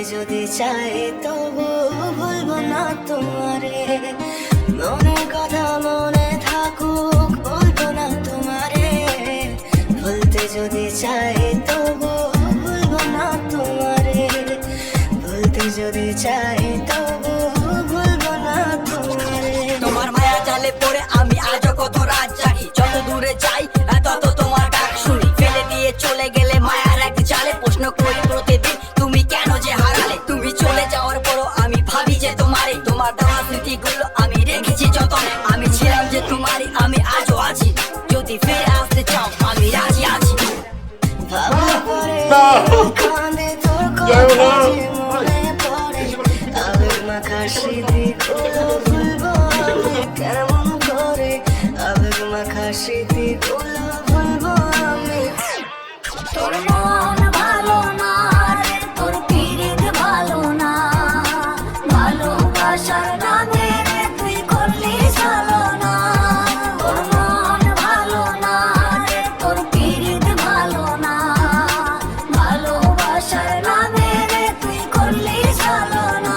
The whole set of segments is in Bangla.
যদি চাই তবু ভুলবো না তোমারে, মনের কথা মনে থাকুক বলবো না তোমারে, ভুলতে যদি চাই তবু ভুলবো না তোমারে, ভুলতে যদি চাই তবু ভুলবো না তোমারে। তোমার মায়া জালে পড়ে আমি আজও কত রাত জাগি, যত দূরে যাই তত তোমার ডাক শুনি, ফেলে দিয়ে চলে গেলে মায়ার এক জালে প্রশ্ন করি প্রতিদিন তুমি কেন যে হারালে। তুমি চলে যাওয়ার পরও আমি ভাবি যে তোমারই, তোমার দেওয়া স্মৃতিগুলো আমি রেখেছি যতনে, আমি ছিলাম যে তোমারই, আমি আজও আছি, যদি ফিরে আসতে চাও আমি রাজি আছি। ভাবলে পরে কাঁদে তোর কথা যে মনে পড়ে, আবেগ মাখা স্মৃতিগুলো ভুলবো আমি কেমন করে, আবেগ মাখা স্মৃতিগুলো ভুলবো আমি। তোর মন ভালো না রে, তোর পিরিত ভালো না, ভালোবাসার নামে রে তুই করলি ছলনা। তোর মন ভালো না রে, তোর পিরিত ভালো না, ভালোবাসার নামে রে তুই করলি ছলনা।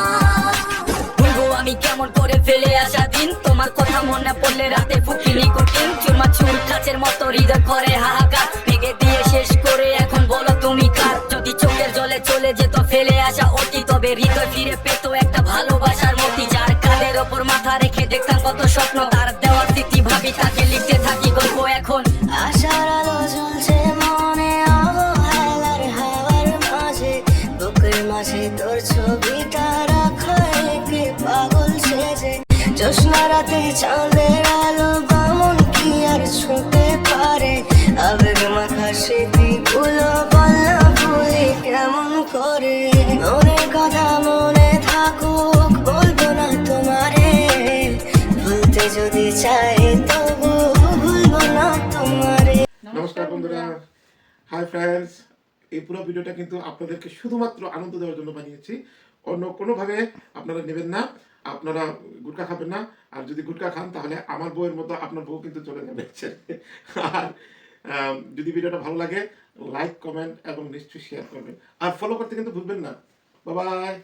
ভুলবো আমি কেমন করে ফেলে আসা দিন, তোমার কথা মনে পড়লে রাতে ফুকিনি কঠিন, চুরমা চুর কাচের মতো হৃদয় করে হাহাকার, ভেঙে দিয়ে শেষ করে এখন বলো তুমি কার। যদি চোখের জলে চলে যেত ফেলে আসা অতি, তবে হৃদয় ফিরে পেতো একটা ভালোবাসার মতি, যার কাঁধের ওপর মাথা রেখে দেখতাম কত স্বপ্ন, তার দেওয়ার স্মৃতি ভাবি তাকে লিখতে থাকি গল্প এখন। আশার আলো জ্বলছে মনে অবহেলার হাওয়ার মাঝে, বুকের মাঝে তোর ছবিটা রাখা একে পাগল সেজে, জ্যোৎস্না রাতে চাঁদের আলো বামন কি আর ছুঁতে পারে, আবেগ মাখা স্মৃতিগুলো বলনা ভুলি কেমন করে, মনের কথা মনে থাকুক বলবো না তোমারে, ভুলতে যদি চাই তবু ভুলবো না তোমারে। নমস্কার বন্ধুরা, হাই ফ্রেন্ডস। এই পুরো ভিডিওটা কিন্তু আপনাদেরকে শুধুমাত্র আনন্দ দেওয়ার জন্য বানিয়েছি, অন্য কোনোভাবে আপনারা নেবেন না, আপনারা গুটকা খাবেন না, আর যদি গুটকা খান তাহলে আমার বউয়ের মতো আপনার বউ কিন্তু চলে যাবে। আর যদি ভিডিওটা ভালো লাগে লাইক কমেন্ট এবং নিশ্চয়ই শেয়ার করবেন, আর ফলো করতে কিন্তু ভুলবেন না। Bye bye.